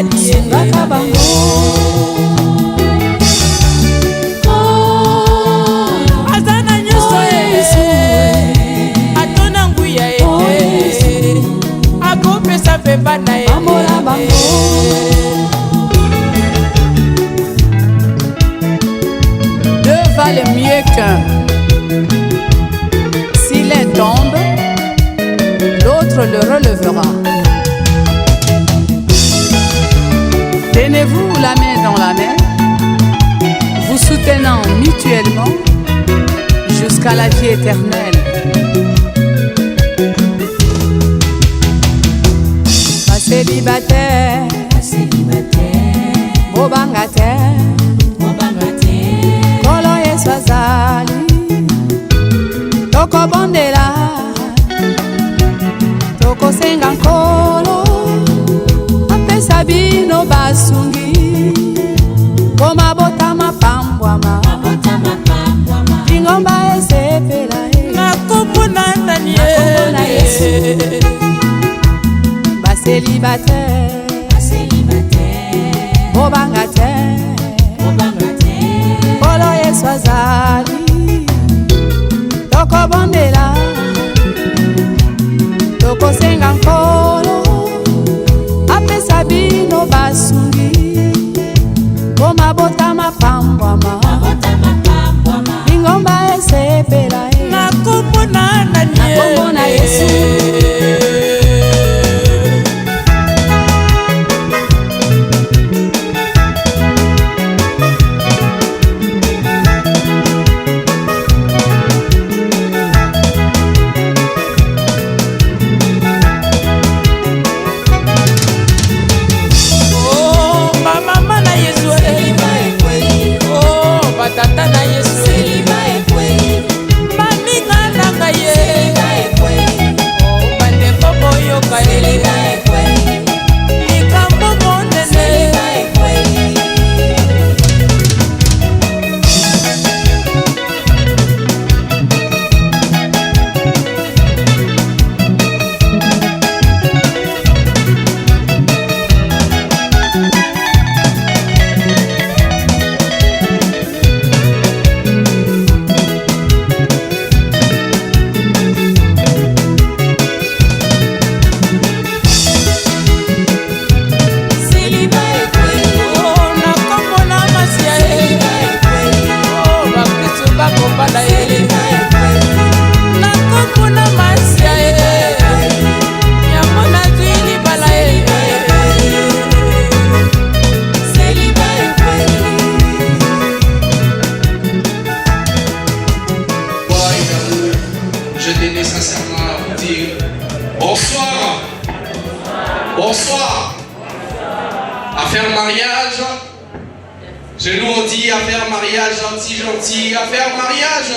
mobali aza na nyonso atona nguya akopesa mpe bana ye deux valent mieux qu'un. S'il est tombe, l'autre le relèvera. Tenez-vous la main dans la main, vous soutenant mutuellement jusqu'à la vie éternelle. Pas célibataire, bobangataire, kolo Yesu azali, tokobondela, tokosenga nkolo, apesa bino basungi, bomabota mapambwama, lingomba esepela nakomona nani Yesu. Basélibataire, bobangataire, kolo Yesu azali, tokobondela, tokosenga nkolo, apesa bino basungi, bomabota mapambwama, lingomba esepela nakomona nani Yesu. Tata na Yesu baninga nanga ye bande bobo yoka ye likambo monene bonsoir. Affaire mariage. Je nous dis affaire mariage, gentil. Affaire mariage.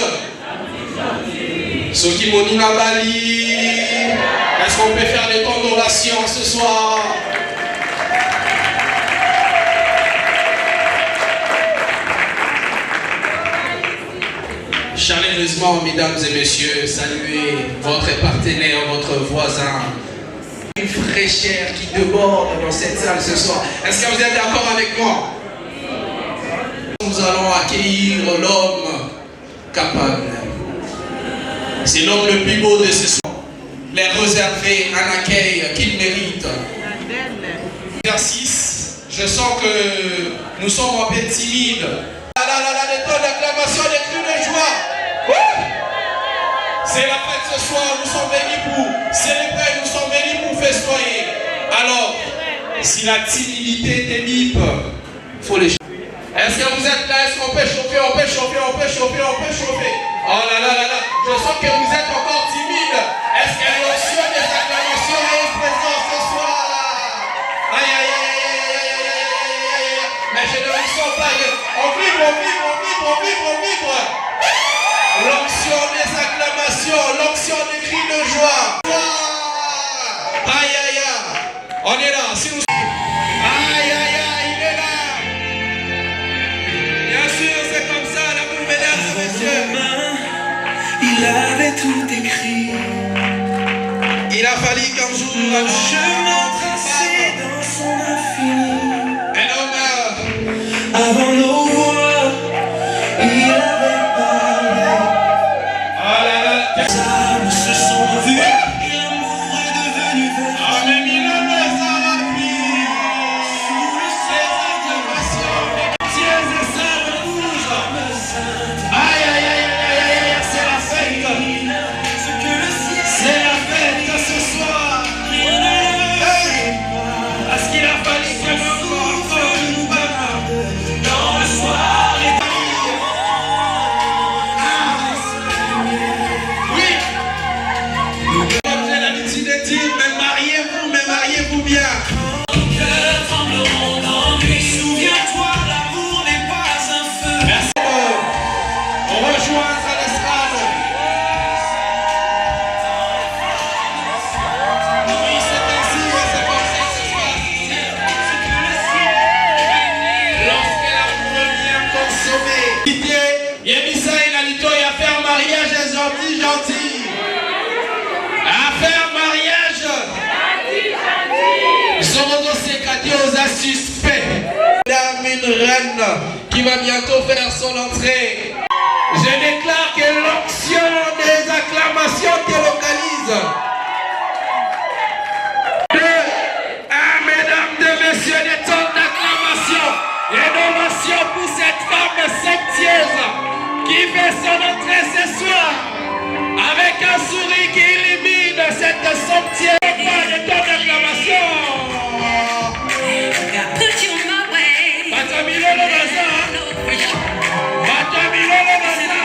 Ceux qui m'ont dit ma Bali. Est-ce qu'on peut faire des temps d'ovation ce soir? Chaleureusement, mesdames et messieurs, saluez votre partenaire, votre voisin. Une fraîcheur qui déborde dans cette salle ce soir. Est-ce que vous êtes d'accord avec moi? Nous allons accueillir l'homme capable. C'est l'homme le plus beau de ce soir. Les réserver un accueil qu'il mérite. Exercice, je sens que nous sommes un peu timides. Des temps d'acclamation, des cris de joie. C'est la fête ce soir, nous sommes venus pour célébrer, nous sommes venus pour festoyer. Alors, si la timidité t'émipe, il faut les chauffer. Est-ce que vous êtes là? Est-ce qu'on peut chauffer? On peut chauffer. Oh là là, je sens que vous êtes encore timide. Est-ce que l'onction des acclamations est présente ce soir? Aïe. Mais je ne vous sens pas. On vibre. L'onction des acclamations, l'onction des cris de joie. Aïe. On est là. Si nous... Aïe, il est là. Bien sûr, c'est comme ça, l'amour, mesdames et messieurs. Il avait tout écrit. Il a fallu qu'un jour, je m'entraçais dans son infini. Yann qui va bientôt faire son entrée. Je déclare que l'onction des acclamations te localise. Mesdames et messieurs, des temps d'acclamation et d'ovation pour cette femme somptueuse qui fait son entrée ce soir avec un sourire qui illumine cette somptueuse. Pas de temps d'acclamation. Batamilolo Baza. Batamilolo Baza.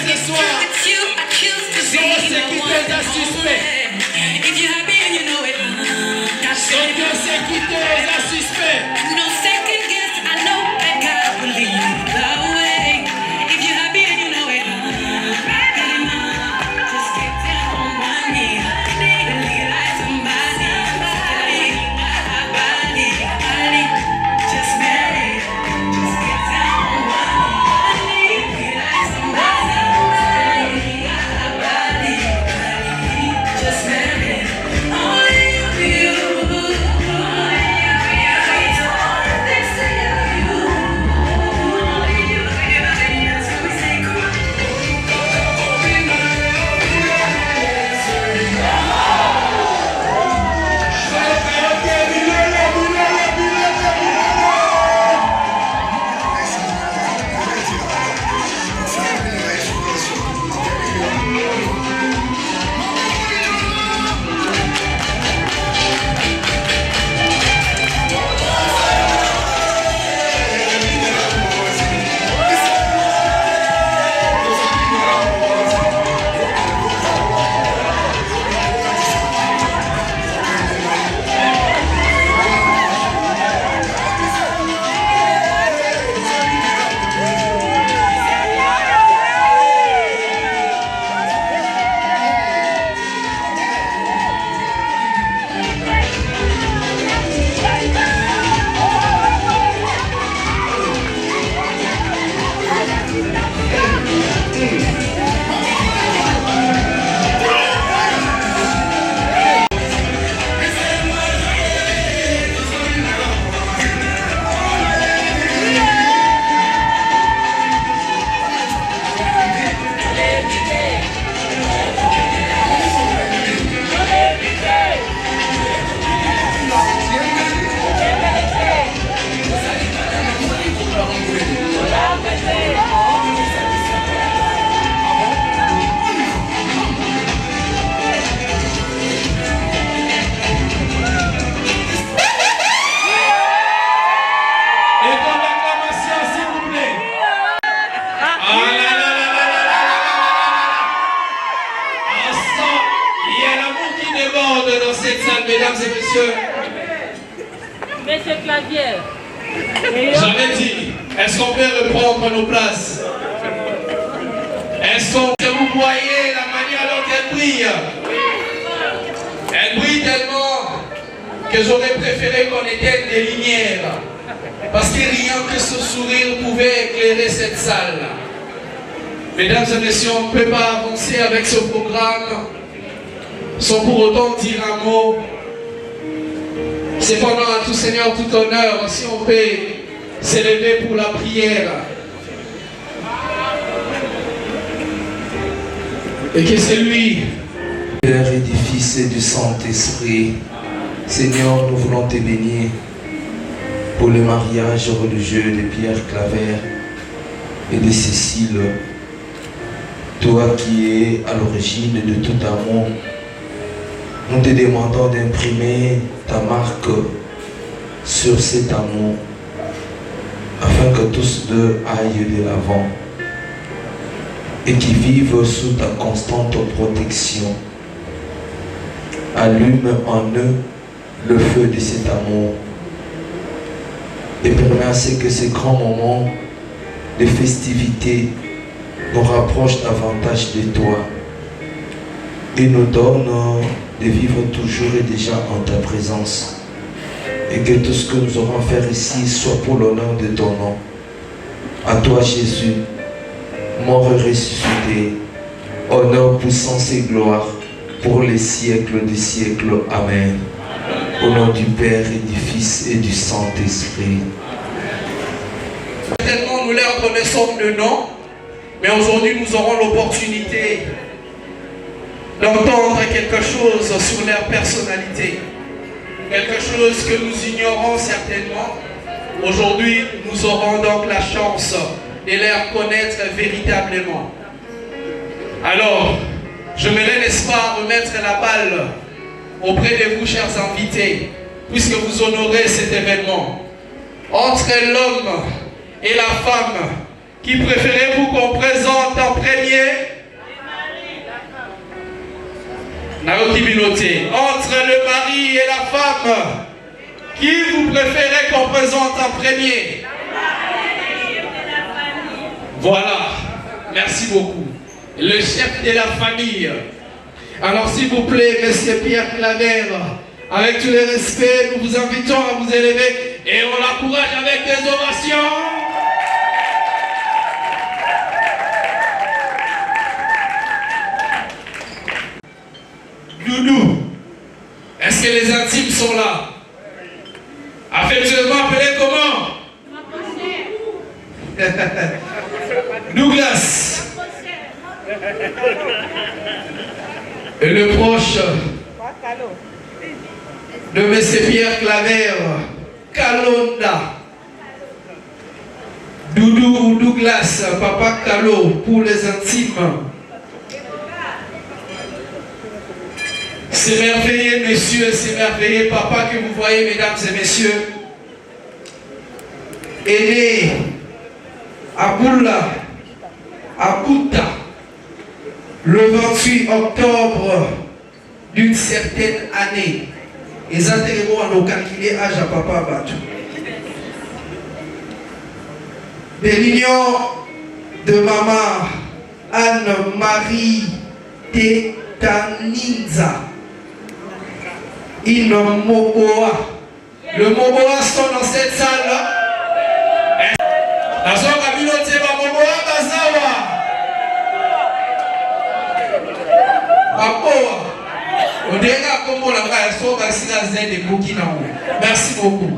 Ce soir, sont séquiteuses à suspect. Sont séquiteuses à suspect. Mesdames et messieurs, Monsieur Clavier. j'avais dit, est-ce qu'on peut reprendre nos places? Est-ce que vous voyez la manière dont elle brille? Elle brille tellement que j'aurais préféré qu'on éteigne des lumières. Parce que rien que ce sourire pouvait éclairer cette salle. Mesdames et messieurs, on ne peut pas avancer avec ce programme sans pour autant dire un mot. Cependant, à tout Seigneur, tout honneur, si on peut s'élever pour la prière. Et que c'est lui Père et du Fils et du Saint-Esprit, Seigneur, nous voulons te bénir pour le mariage religieux de Pierre Claver et de Cécile. Toi qui es à l'origine de tout amour, nous te demandons d'imprimer ta marque sur cet amour afin que tous deux aillent de l'avant et qu'ils vivent sous ta constante protection. Allume en eux le feu de cet amour et permets à ce que ces grands moments de festivité nous rapprochent davantage de toi et nous donne de vivre toujours et déjà en ta présence, et que tout ce que nous aurons à faire ici soit pour l'honneur de ton nom. À toi Jésus, mort et ressuscité, honneur, puissance et gloire pour les siècles des siècles. Amen. Au nom du Père et du Fils et du Saint-Esprit. Certainement nous leur connaissons le nom, mais aujourd'hui nous aurons l'opportunité d'entendre quelque chose sur leur personnalité. Quelque chose que nous ignorons certainement. Aujourd'hui, nous aurons donc la chance de les connaître véritablement. Alors, je voudrais, n'est-ce pas, remettre la balle auprès de vous, chers invités, puisque vous honorez cet événement. Entre l'homme et la femme, qui préférez-vous qu'on présente en premier? Entre le mari et la femme, qui vous préférez qu'on présente en premier? Voilà, merci beaucoup. Le chef de la famille. Alors s'il vous plaît, Monsieur Pierre Claver, avec tous les respects, nous vous invitons à vous élever et on l'encourage avec des ovations. Doudou, est-ce que les intimes sont là? Affectueusement appelé comment? Douglas. Et le proche de M. Pierre Claver, Kalonda. Doudou ou Douglas, Papa Kalo, pour les intimes. C'est merveilleux, messieurs, c'est merveilleux, papa, que vous voyez, mesdames et messieurs. Est né à Boula, à Bouta, le 28 octobre d'une certaine année. Exactement, on a calculé l'âge à papa Batou. De l'union de maman Anne-Marie Tetaninza. Il Moboa. Le Moboa sont dans cette salle. La zone communauté va Moboa Bazawa. Bapoa. On dirait comme on l'a fait, merci beaucoup.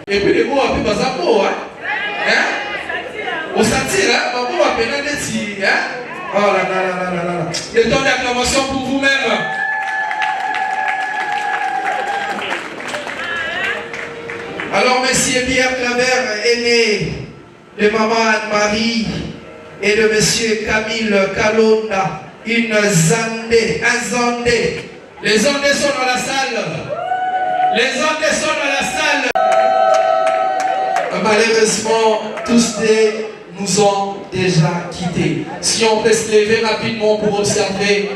Et puis les mots à Bazapo, hein? On s'attire, hein? Bapo a peine d'être, hein? Oh là là là là là. Le temps d'acclamation pour vous-même. Alors, Monsieur Pierre Claver est né de maman Anne-Marie et de Monsieur Camille Kalonda, une Zandé, un Zandé. Les Zandés sont dans la salle. Les Zandés sont dans la salle. Malheureusement, tous nous ont déjà quittés. Si on peut se lever rapidement pour observer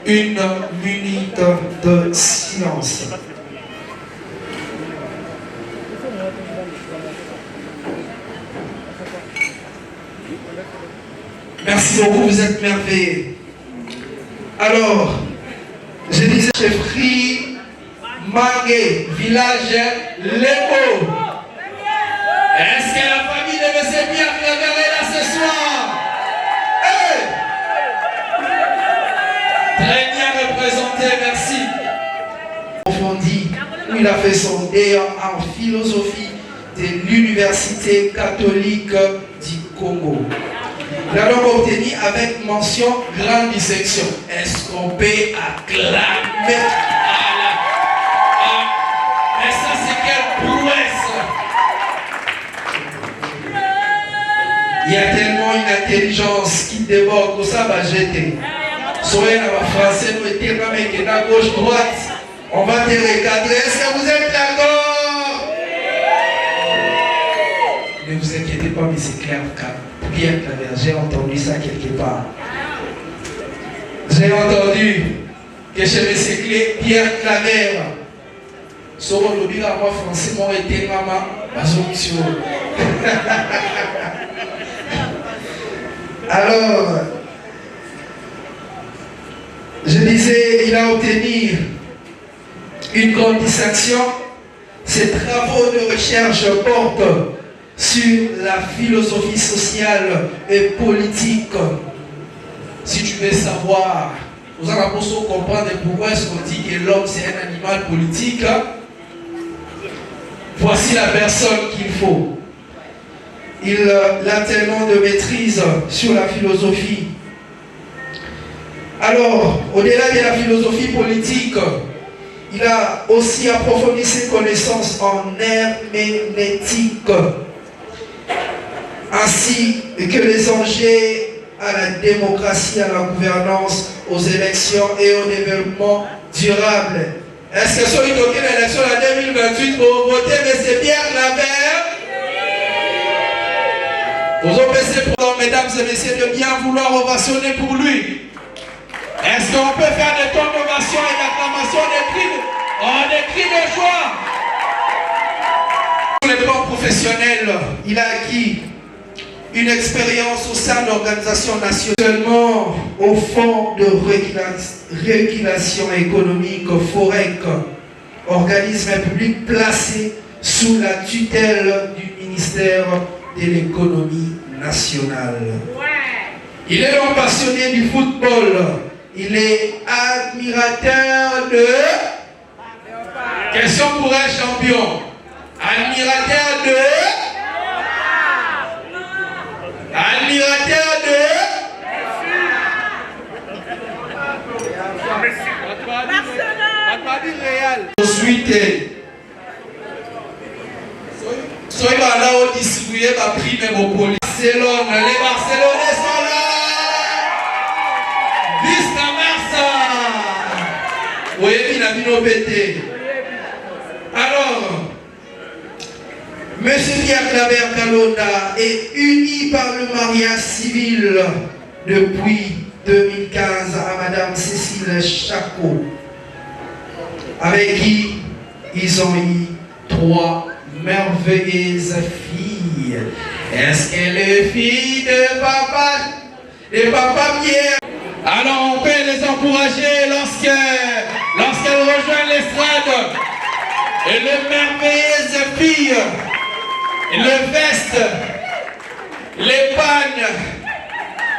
une minute de silence. Merci beaucoup, vous êtes merveilleux. Alors, je disais chefferie Mangué, village Léo. Est-ce que la famille de M. Pierre Claver est là ce soir? Hey! Très bien représenté, merci. Approfondi, où il a fait son DEA en philosophie de l'Université catholique du Congo. Il a donc obtenu avec mention grande distinction. Est-ce qu'on peut acclamer? Mais ça, c'est quelle prouesse! Il y a tellement une intelligence qui déborde, pour ça va jeter. Soyez dans le français, nous étions comme à gauche, droite. On va te recadrer. Est-ce que vous êtes d'accord? Ne vous inquiétez pas, mais c'est clair. Pierre Claver, j'ai entendu ça quelque part. J'ai entendu que chez M. Pierre Claver, sur le lobby à moi français, moi été maman, alors, je disais, il a obtenu une grande distinction. Ses travaux de recherche portent sur la philosophie sociale et politique. Si tu veux savoir, nous allons comprendre pourquoi est-ce qu'on dit que l'homme c'est un animal politique. Voici la personne qu'il faut. Il a tellement de maîtrise sur la philosophie. Alors, au-delà de la philosophie politique, il a aussi approfondi ses connaissances en herméneutique, ainsi que les enjeux à la démocratie, à la gouvernance, aux élections et au développement durable. Est-ce que celui qui a l'élection en 2028 pour voter M. Pierre Claver? Vous empêchez pour mesdames et messieurs de bien vouloir ovationner pour lui. Est-ce qu'on peut faire des tons d'ovation et d'acclamation, des cris de joie? Sur le plan professionnel, il a acquis une expérience au sein d'organisations nationales, seulement au Fonds de régulation économique FOREC, organisme public placé sous la tutelle du ministère de l'économie nationale. Il est donc passionné du football. Il est admirateur de... Question pour un champion. Admirateur de... Admirateur de... Ensuite, soyez là où distribuer ma prime et vos polices. Barcelone, les Barcelonais sont là. Vista Marsa. Vous voyez, il a mis nos pétés. Alors, M. Pierre Claver Kalonda est uni par le mariage civil depuis 2015 à Madame Cécile Chacot, avec qui ils ont eu 3 merveilleuses filles. Est-ce qu'elle est fille de papa Pierre? Alors on peut les encourager lorsqu'elles rejoignent l'estrade. Et les merveilleuses filles, les vestes, les pagnes,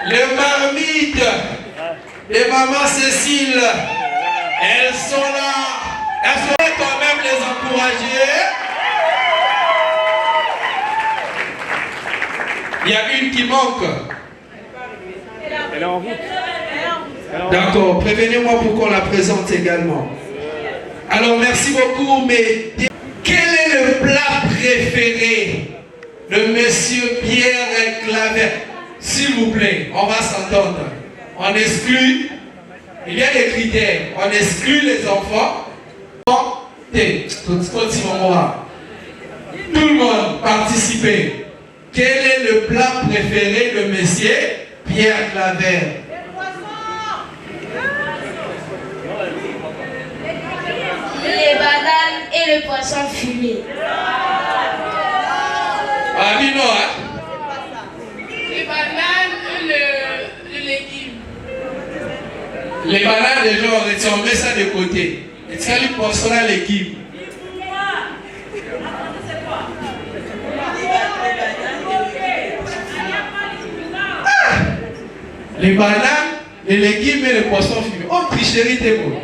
les marmites, les mamans Cécile, elles sont là. Est-ce qu'on peut quand même les encourager? Il y a une qui manque. Elle est en route. D'accord, prévenez-moi pour qu'on la présente également. Alors merci beaucoup, mais quel est le plat préféré de Monsieur Pierre Claver? S'il vous plaît, on va s'entendre. On exclut, il y a des critères, on exclut les enfants. Tout le monde participer. Quel est le plat préféré de Monsieur Pierre Claver? Les bananes et le poisson fumé. Ah, Bino, hein? Les bananes et le légume. Les bananes, les gens, on met ça de côté. Et tu as le poisson à l'équipe. Les bananes, les légumes et les poissons fumés. Oh, tricherie, t'es beau.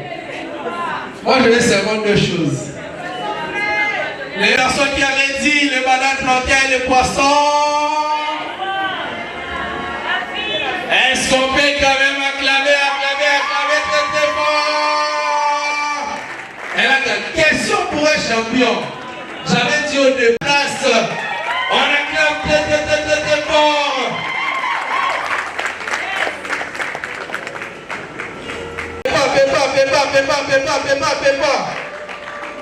Moi, je vais seulement 2 choses. Les personnes qui avaient dit les bananes plantains et les poissons. pour un champion. J'avais dit au déplace. On acclame très fort. Fais pas.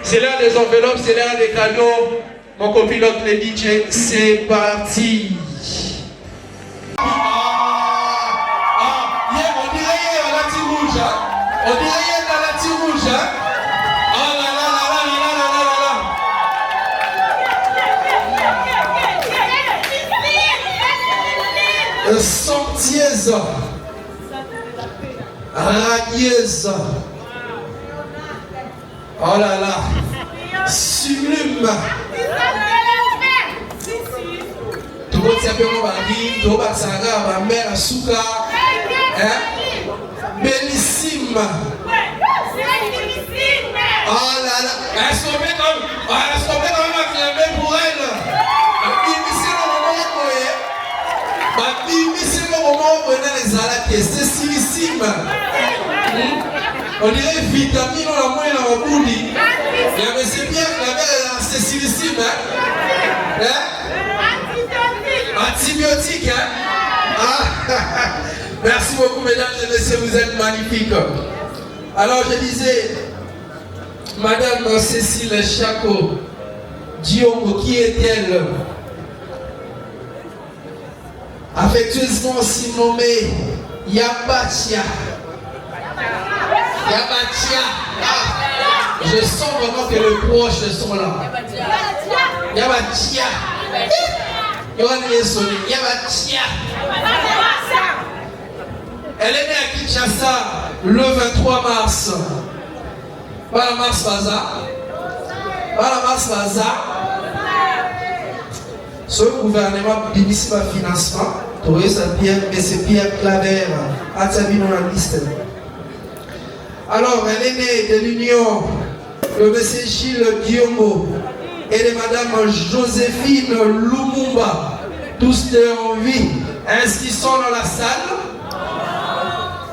C'est l'heure des enveloppes, c'est l'heure des cadeaux. Mon copilote, le DJ, c'est parti. On dirait à la tire rouge. On dirait à la tire rouge. Oh là là là là là là là là. Son dièse. Ragneuse. Oh là là. Sublime. Tout le monde sait que mon mari, tout le monde sait que ma mère a souka. Bellissime. Oh là là. Est-ce qu'on peut quand même acclamer pour elle? C'est le moment où on a les alakes. C'est silissime. On dirait vitamine, on a moins dans le bouli. Mais c'est bien que la mère, c'est silissime. Antibiotique. Merci beaucoup, mesdames et messieurs, vous êtes magnifiques. Alors, je disais, Madame Cécile Chako Diongo, qui est-elle? Affectueusement aussi nommée Yabatia. Yabatia. Je sens vraiment que les proches sont là. Yabatia. Yabatia. Elle est née à Kinshasa le 23 mars. Pas la Mars Baza. Ce gouvernement bénisse le financement. Mais c'est Pierre Claver à Tabino la liste. Alors, elle est née de l'union de M. Gilles Diongo et de Mme Joséphine Lumumba. Tous deux en vie. Est-ce qu'ils sont dans la salle?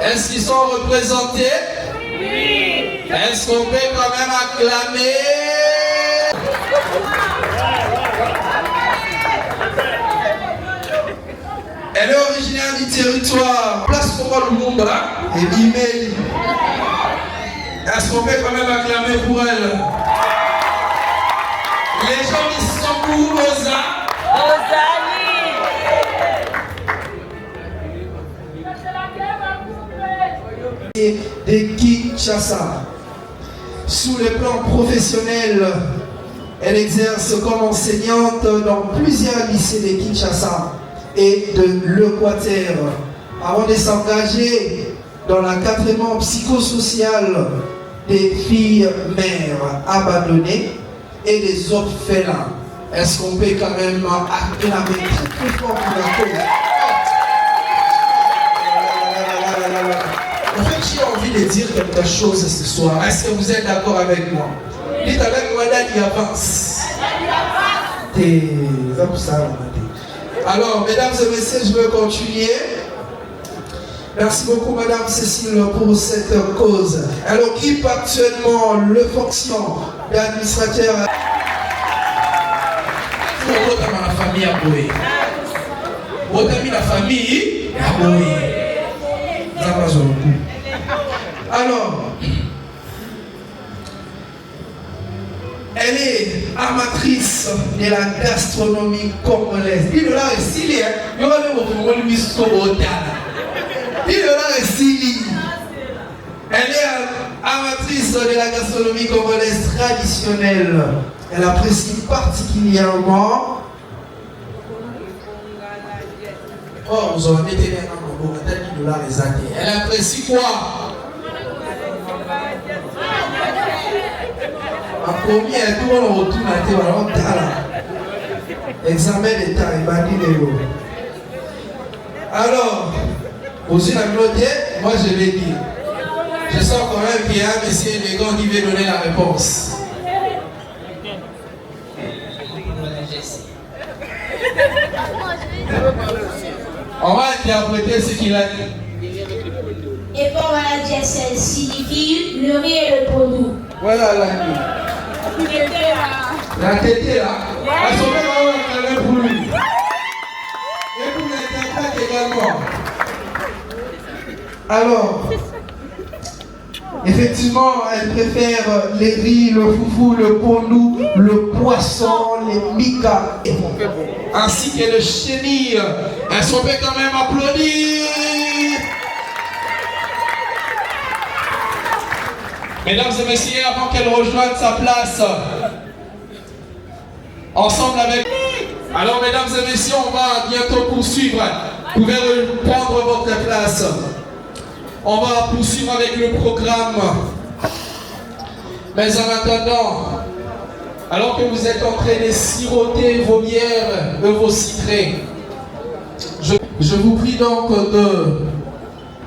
Est-ce qu'ils sont représentés? Oui. Est-ce qu'on peut quand même acclamer? Elle est originaire du territoire Place Koma Lumumba et Bimeli. Est-ce qu'on peut quand même acclamer pour elle? Les gens qui sont pour Rosa. De Kinshasa. Sous le plan professionnel, elle exerce comme enseignante dans plusieurs lycées de Kinshasa et de l'Équateur, avant de s'engager dans l'encadrement psychosocial des filles mères abandonnées et des orphelins. Est-ce qu'on peut quand même acclamer très fort pour la cause? En fait, j'ai envie de dire quelque chose ce soir. Est-ce que vous êtes d'accord avec moi? Dites avec moi, Dadi avance. Alors, mesdames et messieurs, je veux continuer. Merci beaucoup, Madame Cécile, pour cette cause. Elle occupe actuellement le fonction d'administrateur. La famille a boué. La famille a boué. Alors, elle est amatrice de la gastronomie congolaise. Il y a Elle est amatrice de la gastronomie congolaise traditionnelle. Elle apprécie particulièrement. Oh, vous en mettez les $. Elle apprécie quoi? En premier, tout le monde retourne à terre. Examen d'état, il m'a dit les mots. Alors, aux yeux de la moi je vais dire. Je sens quand même qu'il y a un monsieur élégant qui veut donner la réponse. On va interpréter ce qu'il a dit. Et pour la dièse signifie le riz et le produit. Voilà la nuit. La tétée là. Elle s'en met là pour lui. Et pour l'interprète également. Alors, effectivement, elle préfère les riz, le foufou, le pondou, le poisson, les micas, ainsi que le chenille. Elles sont fait quand même applaudir. Mesdames et messieurs, avant qu'elle rejoigne sa place, ensemble avec... Alors, mesdames et messieurs, on va bientôt poursuivre. Vous pouvez reprendre votre place. On va poursuivre avec le programme. Mais en attendant, alors que vous êtes en train de siroter vos bières et vos citrés, je vous prie donc de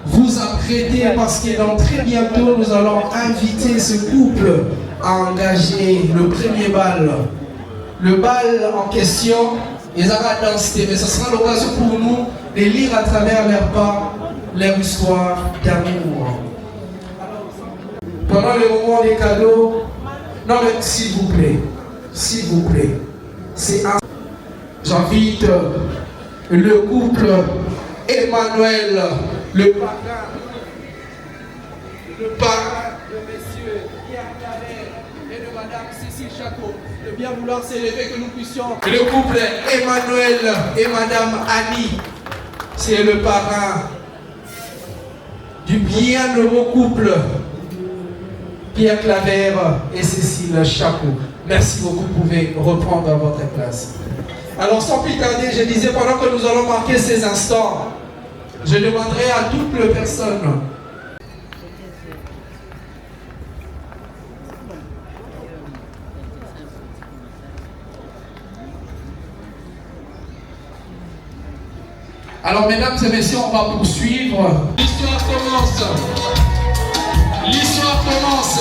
vous apprêter parce que dans très bientôt, nous allons inviter ce couple à engager le premier bal. Le bal en question, ils arrêtent danser, mais ce sera l'occasion pour nous de lire à travers leurs pas leur histoire d'amour. Pendant le moment des cadeaux, non mais s'il vous plaît, c'est un... J'invite le couple Emmanuel, le parrain de messieurs Pierre Carrel et de madame Cécile Chateau, de bien vouloir s'élever que nous puissions. Le couple Emmanuel et madame Annie, c'est le parrain du bien heureux couple Pierre Claver et Cécile Chapeau. Merci beaucoup, vous pouvez reprendre votre place. Alors sans plus tarder, je disais, pendant que nous allons marquer ces instants, je demanderai à toutes les personnes Alors, mesdames et messieurs, on va poursuivre. L'histoire commence. L'histoire commence.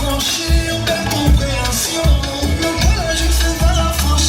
Franchir, belle compréhension. Le voilà, je sais pas la franchir.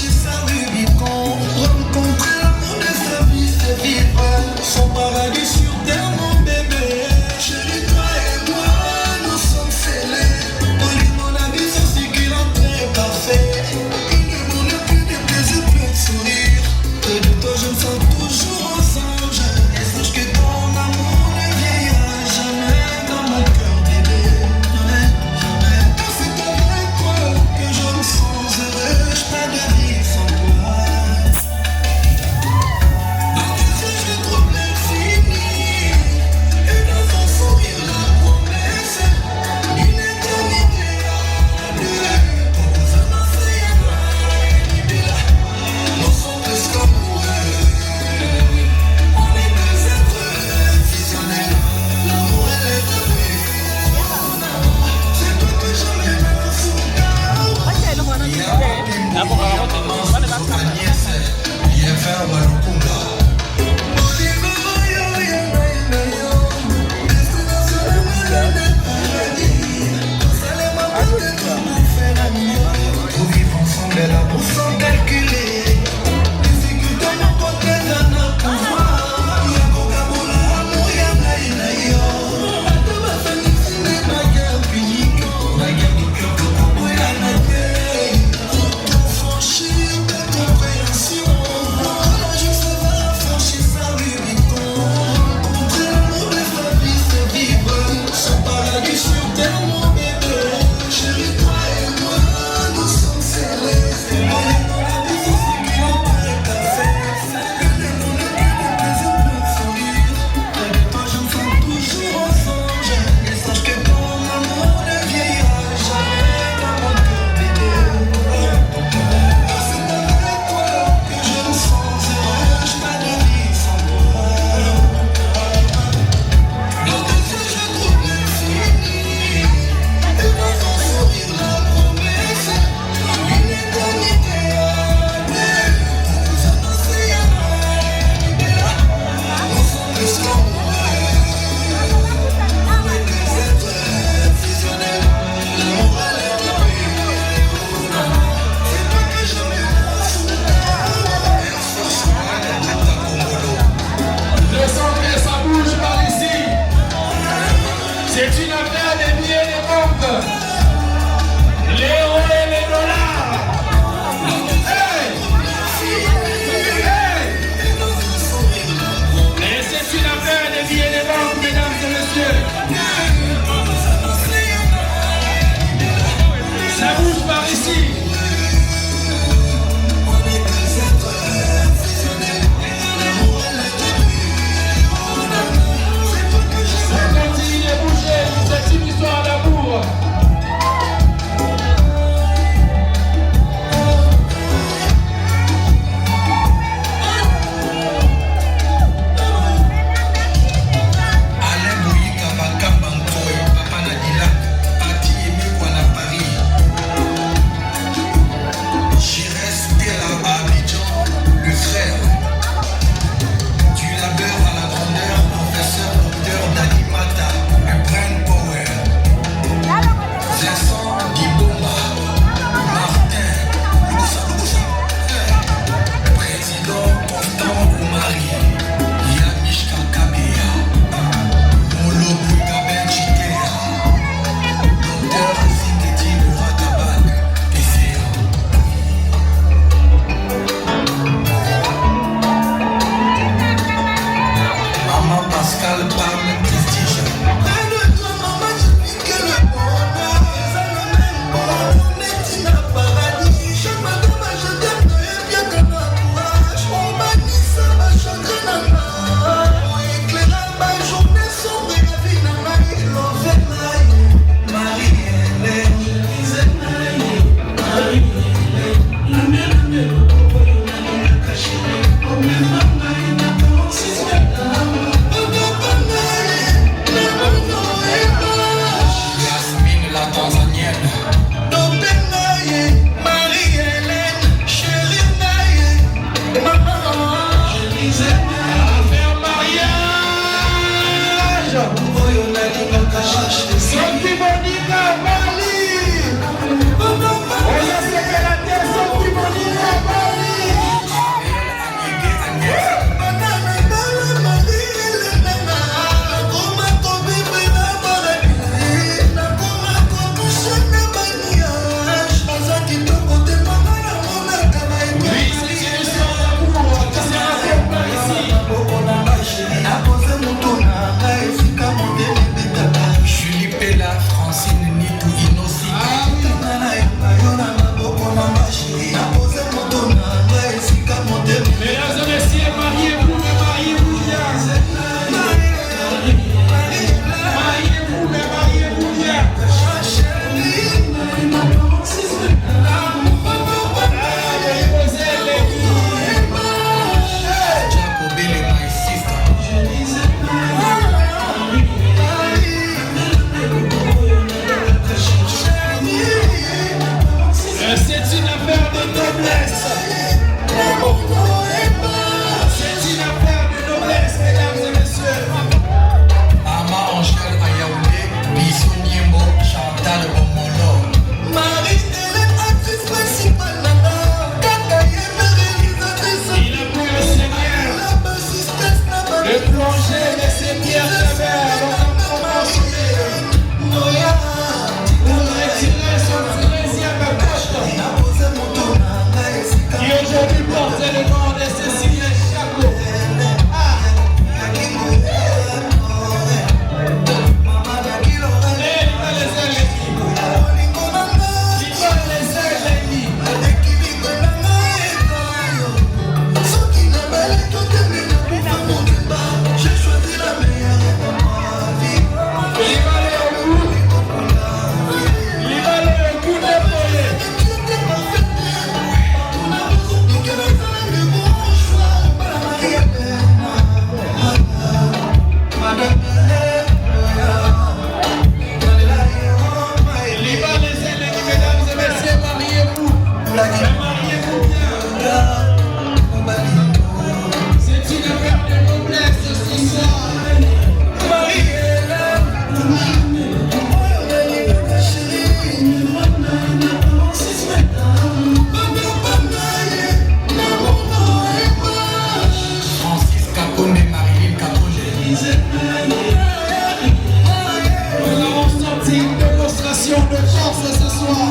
force ce soir.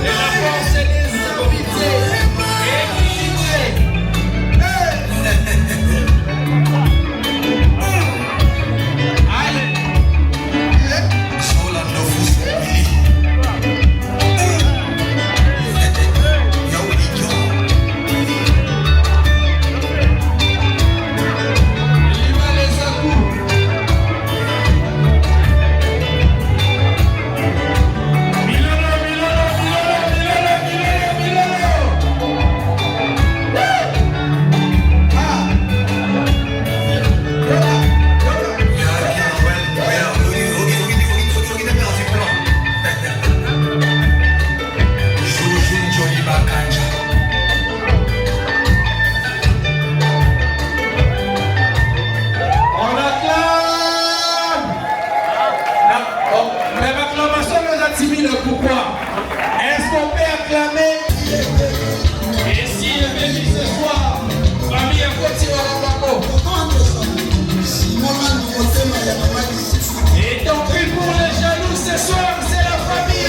Et la force des invités. Équilibrés. Allez. Pourquoi? Est-ce qu'on peut acclamer? Et si le béni ce soir, famille à côté et donc pour les jaloux ce soir, c'est la famille.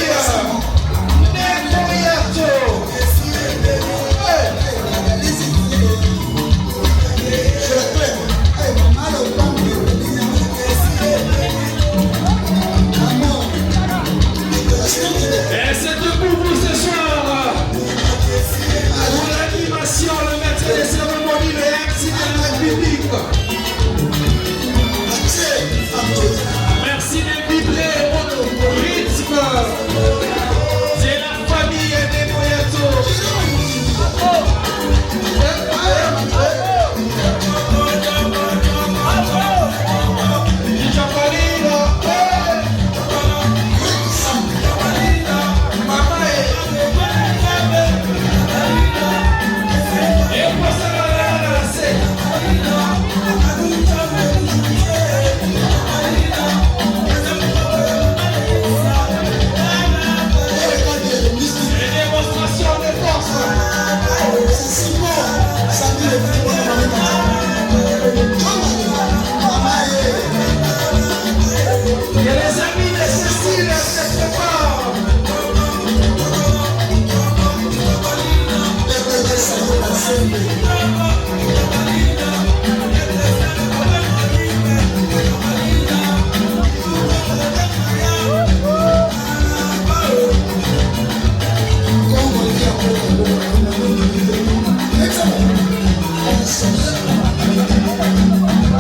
Et c'est pour vous ce soir, pour l'animation, le maître des cérémonies, le MC de la République. Merci de vibrer au rythme de la famille des Moyato.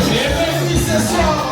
Bienvenue ce soir.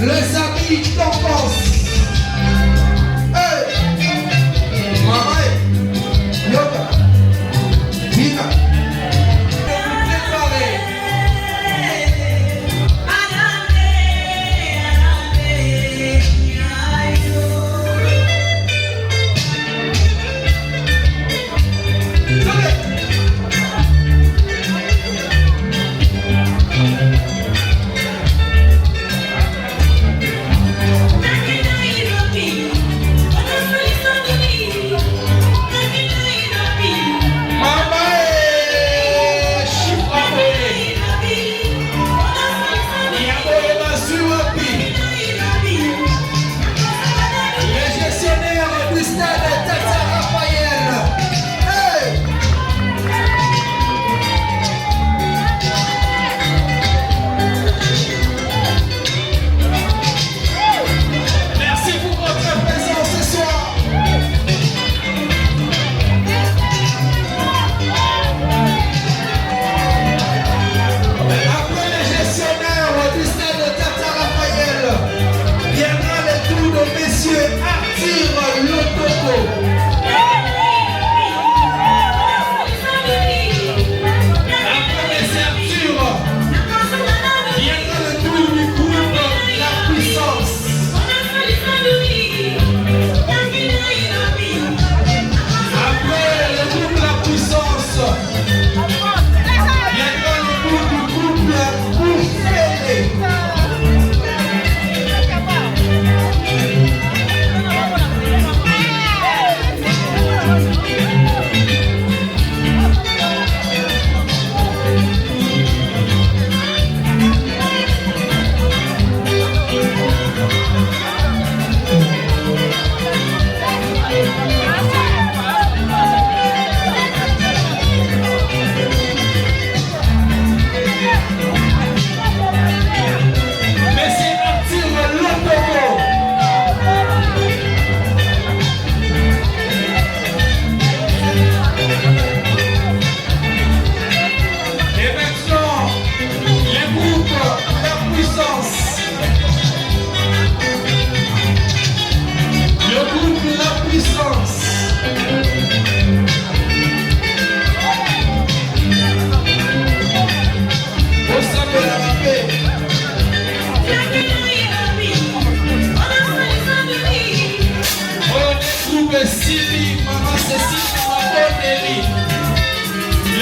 les amis d'enfance. Hey! Maman, yoga, viva.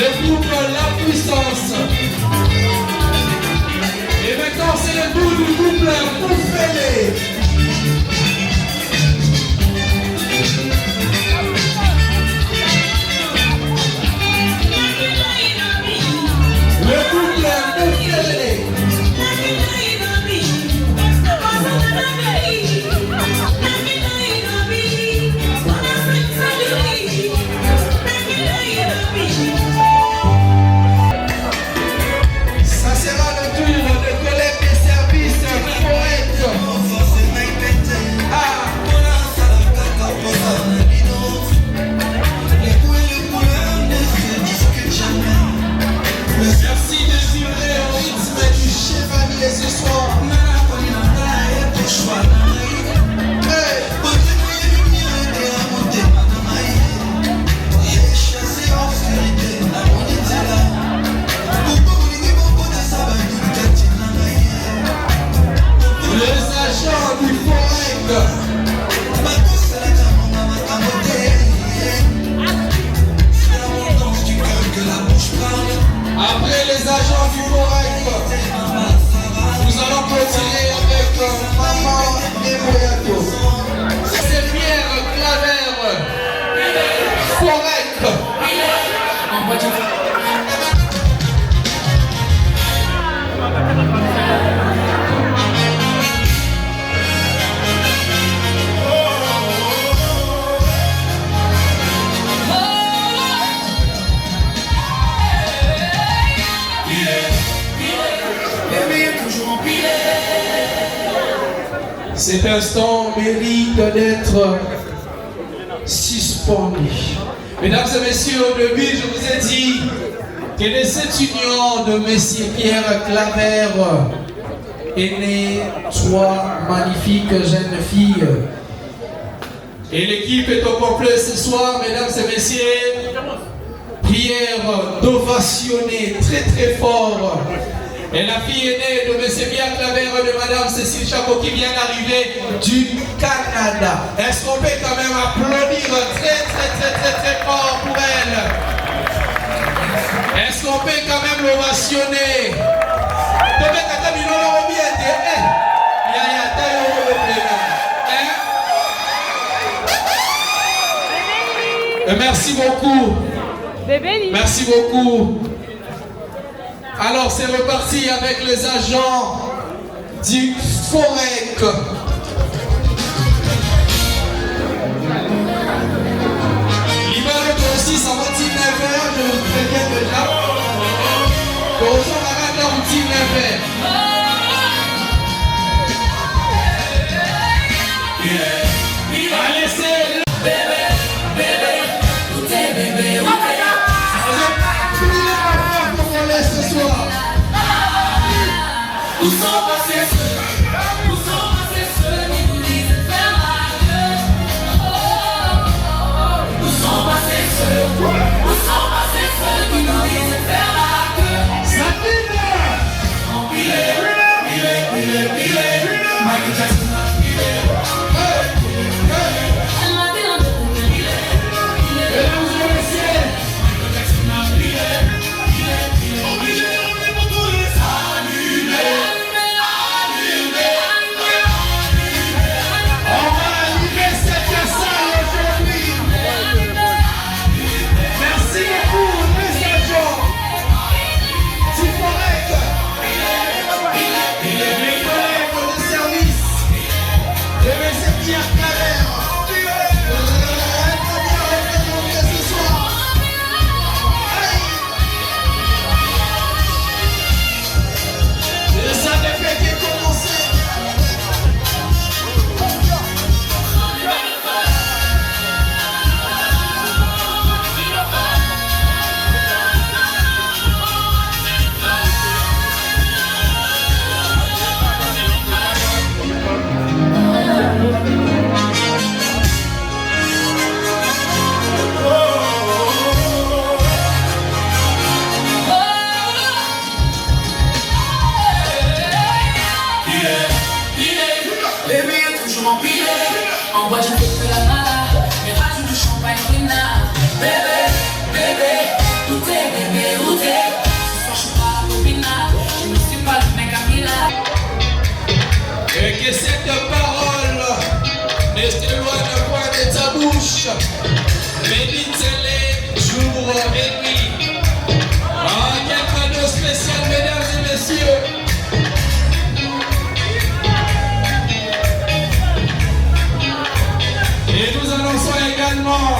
Le groupe La Puissance. Et maintenant c'est le tour du groupe Poufélé. Le groupe Poufélé. Ça sera le tour de collègue des services corrects. Merci de vibrer au rythme du chevalier ce soir. Hey. Les agents du Forec. Après les agents du Forec, nous allons continuer avec Maman et Moyato. Servière Claver Forec. Cet instant mérite d'être suspendu. Mesdames et messieurs, au début, je vous ai dit que de cette union de Messieurs Pierre Claver est née 3 magnifiques jeunes filles. Et l'équipe est au complet ce soir, mesdames et messieurs. Prière d'ovationner très très fort. Et la fille aînée de M. Pierre Claver de Madame Cécile Chapeau qui vient d'arriver du Canada. Est-ce qu'on peut quand même applaudir très fort pour elle? Est-ce qu'on peut quand même l'ovationner? Merci beaucoup. Merci beaucoup. Alors c'est reparti avec les agents du Forec. L'hiver aussi, ça va tirer un verre, je vous préviens déjà. Bonjour, arrête la routine un verre. Allez, c'est ce soir. Où sont passés ceux qui nous disent faire mal? Où sont passés ceux qui nous disent faire mal? Ça Michael Jackson. En bois, je fais que la malade, mais rajoute du champagne Rina. Bébé, où t'es, bébé, où t'es? Ce soir, je suis pas la copina, je ne suis pas le mec à Mila. Et que cette parole ne s'éloigne point de ta bouche. Médite-les jour et nuit. Ah, quel cadeau spécial, mesdames et messieurs. Et nous annonçons également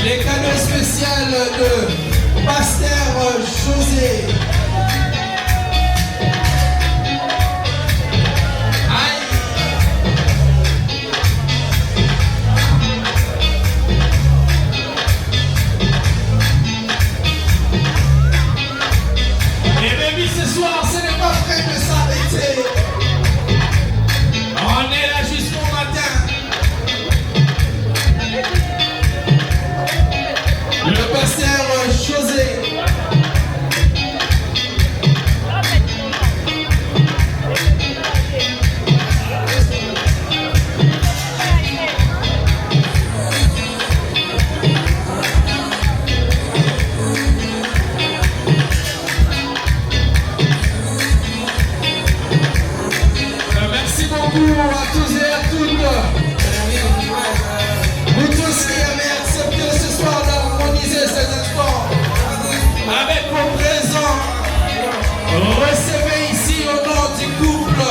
les cadeaux spéciaux de Pasteur José. Aïe. Et baby, ce soir, ce n'est pas prêt de s'arrêter. On est là jusqu'au matin. Le pasteur José. Merci beaucoup à tous et à toutes. Vous tous qui avez accepté ce soir d'harmoniser ces instants avec vos présents, recevez ici au nom du couple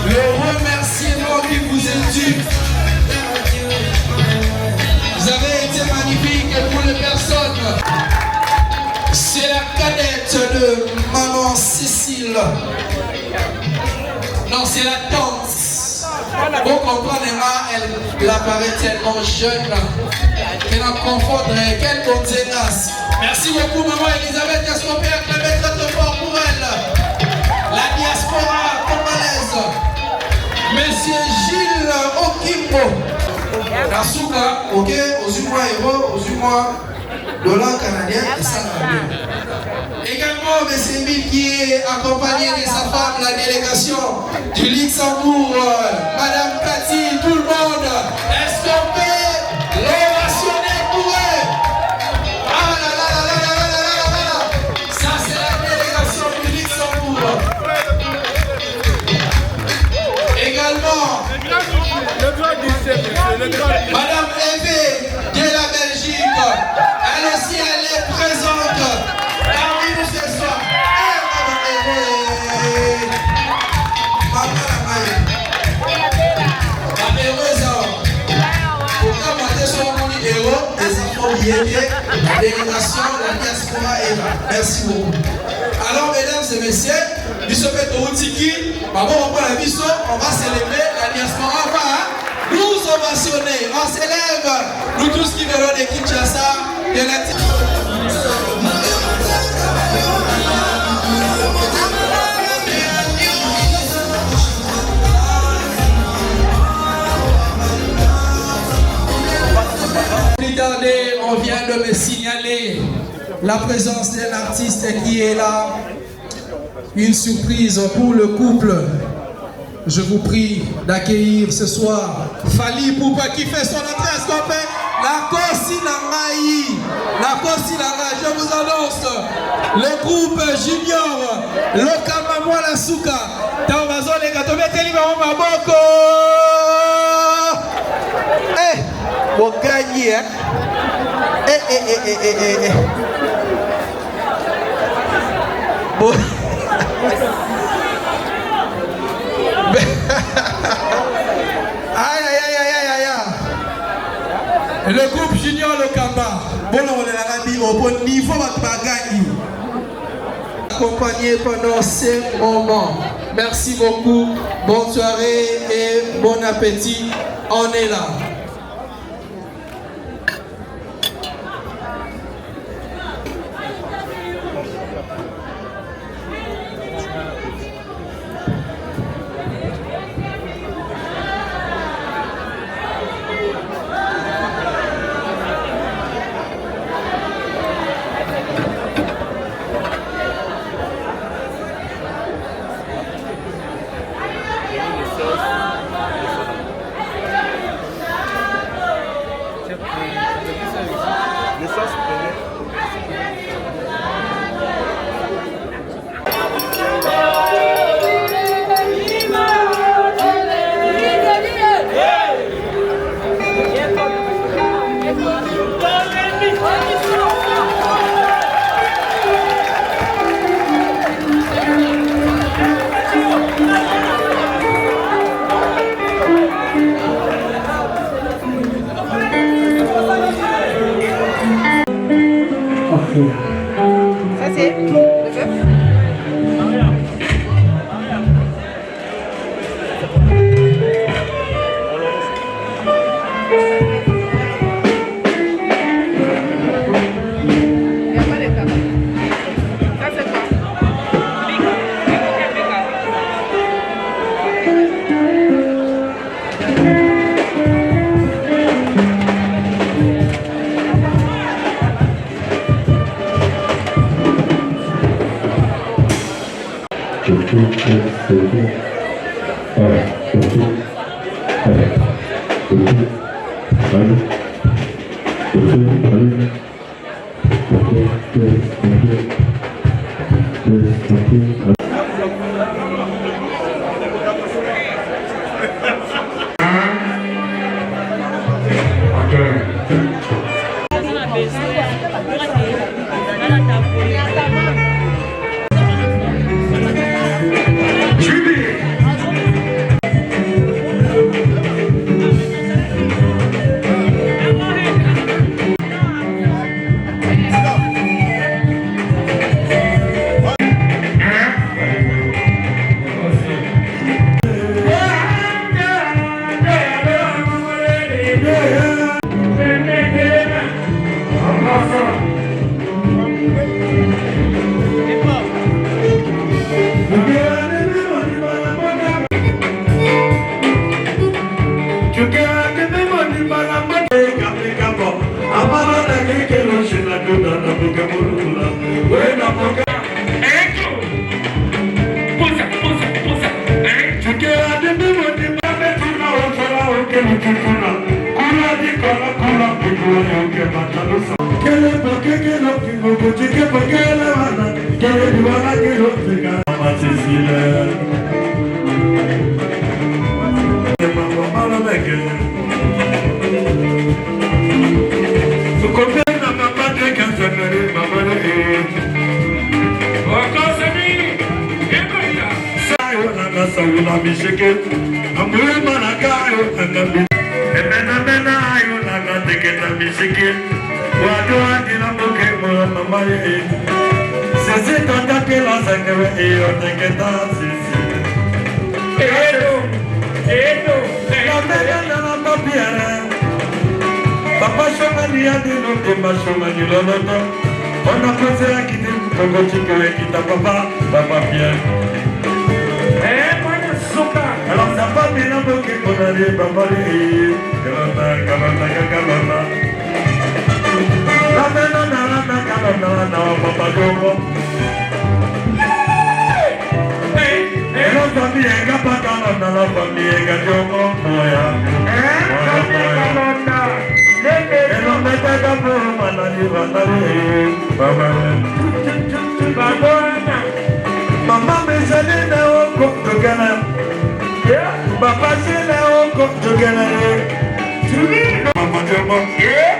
le remerciement qui vous est dû. Vous avez été magnifiques pour les personnes. C'est la cadette de maman Cécile. Non, c'est la tante. Vous comprendrez, elle apparaît tellement jeune qu'elle en confondrait. Quelle contenance. Merci beaucoup, maman Elisabeth. Est-ce qu'on peut acclamer très fort pour elle? Nasuka, ok, aux euros, aux $, canadien et ça va bien. Également, M. Emile qui est accompagné de sa femme, la délégation du Luxembourg, Madame Cathy, tout le monde. Est-ce qu'on peut l'ovationner pour eux? Ah là là là là là là là là là. Ça c'est la délégation du Luxembourg. Également, Madame Eve de la Belgique, elle aussi elle est présente parmi nous ce soir. La délégation, la diaspora est là. Merci beaucoup. Alors, mesdames et messieurs, on va célébrer la diaspora. On va nous ovationner. On s'élève. Nous tous qui venons de Kinshasa, de la on vient de me signaler la présence d'un artiste qui est là. Une surprise pour le couple. Je vous prie d'accueillir ce soir Fali Poupa qui fait son entrée. Est-ce qu'on fait la Kosi Nangaï? La Kosi Nangaï, je vous annonce le groupe Junior, Lokama Mwala Suka. Tawazo les gâteaux, mettez-les dans ma boko. Eh, bon gagné, hein? Bon. Aïe aïe aïe aïe aïe aïe. Le groupe Junior Lokamba. Bon, on est au bon niveau de Bagani. Accompagné pendant ces moments. Merci beaucoup. Bonne soirée et bon appétit. On est là. Ça c'est le bœuf. Il n'y a pas de cabane. Ça c'est quoi? Papa Chomani a dit non, et ma Chomani l'autre. On a posé la quitte, on continue à quitter papa Pierre. Alors ça va bien à bloquer qu'on a dit papa Pierre. Calanda. La mena, papa Jomo. Et l'autre famille est capable dans la famille est Jomo. Maman me jale na oko togana. Papa jale oko togana. Papa jomo.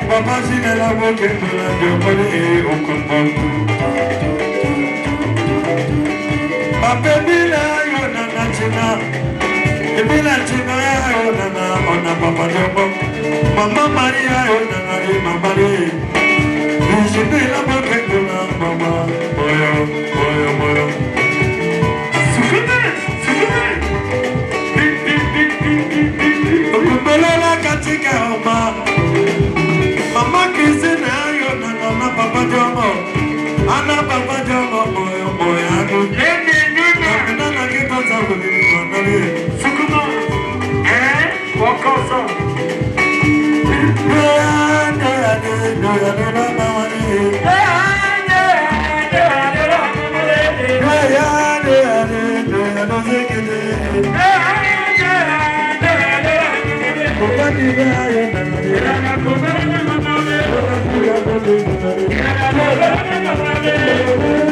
Papa jale na oko togana oko oko. Papa bila yona na china. Bila china yona na ona papa jomo. Mama Maria yona na mama Maria. Je vais la montrer de la maman. Moyo. Okumbela katika oma. Mama kizina yona na papa jomo. Ana papa jomo moyo. Na kita sabu ni mwanali. Sukuma. Wakoso. Yeah.